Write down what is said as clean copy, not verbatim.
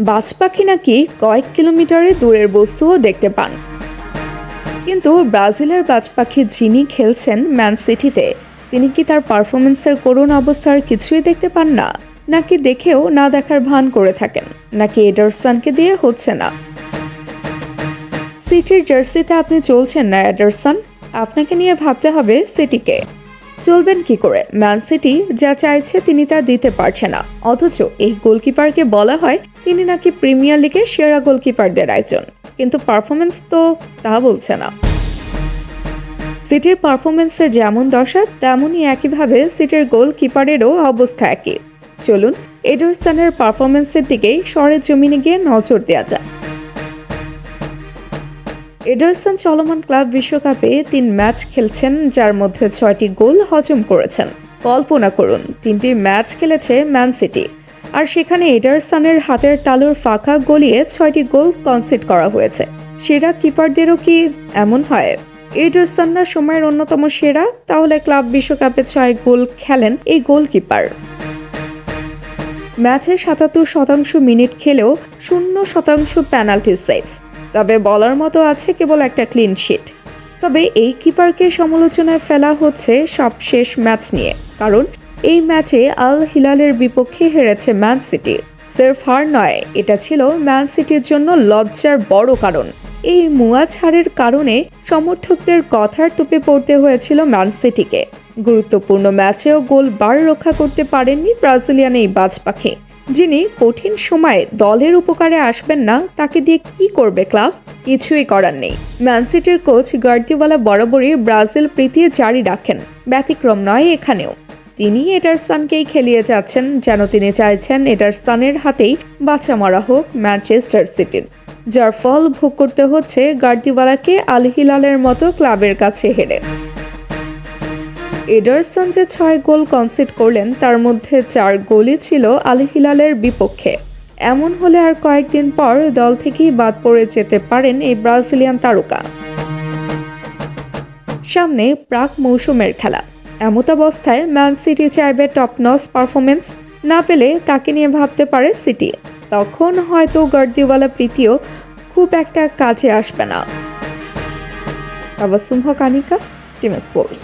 বাজ পাখি নাকি কয়েক কিলোমিটারে দূরের বস্তুও দেখতে পান। কিন্তু ব্রাজিলের বাজ পাখি যিনি খেলছেন ম্যান সিটিতে, তিনি কি তার পারফরমেন্সের করুণ অবস্থার কিছুই দেখতে পান না? নাকি দেখেও না দেখার ভান করে থাকেন? নাকি এডারসনকে দিয়ে হচ্ছে না? সিটির জার্সিতে আপনি চলছেন না এডারসন, আপনাকে নিয়ে ভাবতে হবে সিটিকে। চলবেন কি করে? ম্যান সিটি যা চাইছে তিনি তা দিতে পারছে না, অথচ এই গোলকিপারকে বলা হয় তিনি নাকি প্রিমিয়ার লিগের সেরা গোলকিপারদের একজন, কিন্তু পারফরমেন্স তো তা বলছে না। সিটির পারফরমেন্সের যেমন দশা, তেমনই একইভাবে সিটির গোলকিপারেরও অবস্থা একই। চলুন এডারসনের পারফরমেন্সের দিকেই সরেজমিনে গিয়ে নজর দেওয়া যায়। এডারসন চলমান ক্লাব বিশ্বকাপে 3 ম্যাচ খেলছেন, যার মধ্যে 6টি গোল হজম করেছেন। কল্পনা করুন, 3টি ম্যাচ খেলেছে ম্যান সিটি, আর সেখানে এডারসনের হাতের তালুর ফাঁকা গলিয়ে 6টি গোল কনসিড করা হয়েছে। সেরা কিপারদেরও কি এমন হয়? এডারসন না সময়ের অন্যতম সেরা? তাহলে ক্লাব বিশ্বকাপে 6 গোল খেলেন এই গোলকিপার। ম্যাচে 77% মিনিট খেলেও 0% পেনাল্টি সেভ। তবে বলার মতো আছে কেবল একটা ক্লিন শিট। তবে এই কিপারকে সমালোচনায় ফেলা হচ্ছে সবশেষ ম্যাচ নিয়ে, কারণ এই ম্যাচে আল হিলালের বিপক্ষে হেরেছে ম্যান সিটি। সির্ফ হার নয়, এটা ছিল ম্যান সিটির জন্য লজ্জার বড় কারণ। এই মুয়া ছাড়ের কারণে সমর্থকদের কথার তোপে পড়তে হয়েছিল ম্যান সিটিকে। গুরুত্বপূর্ণ ম্যাচেও গোল বার রক্ষা করতে পারেননি ব্রাজিলিয়ান এই বাজ পাখি, যিনি কঠিন সময়ে দলের উপকারে আসবেন না। তাকে দিয়ে কি করবে ক্লাব? কিছুই করার নেই। ম্যান সিটির কোচ গার্দিওলা বরাবরই ব্রাজিল প্রীতি জারি রাখেন, ব্যতিক্রম নয় এখানেও। তিনি এডারসনকেই খেলিয়ে যাচ্ছেন, যেন তিনি চাইছেন এডারসনের হাতেই বাঁচা মরা হোক ম্যানচেস্টার সিটির, যার ফল ভোগ করতে হচ্ছে গার্দিওলাকে আল হিলালের মতো ক্লাবের কাছে হেরে। এডারসন যে 6 গোল কনসিড করলেন, তার মধ্যে 4 গোলই ছিল আল হিলালের বিপক্ষে। এমন হলে আর কয়েকদিন পর দল থেকেই বাদ পড়ে যেতে পারেন এই ব্রাজিলিয়ান তারকা। সামনে প্রাক মৌসুমের খেলা, এমতাবস্থায় ম্যান সিটি চাইবে টপ নচ পারফরমেন্স। না পেলে তাকে নিয়ে ভাবতে পারে সিটি। তখন হয়তো গার্দিওলা প্রীতিও খুব একটা কাজে আসবে না। তাবাসসুম হক আনিকা, টিম স্পোর্টস।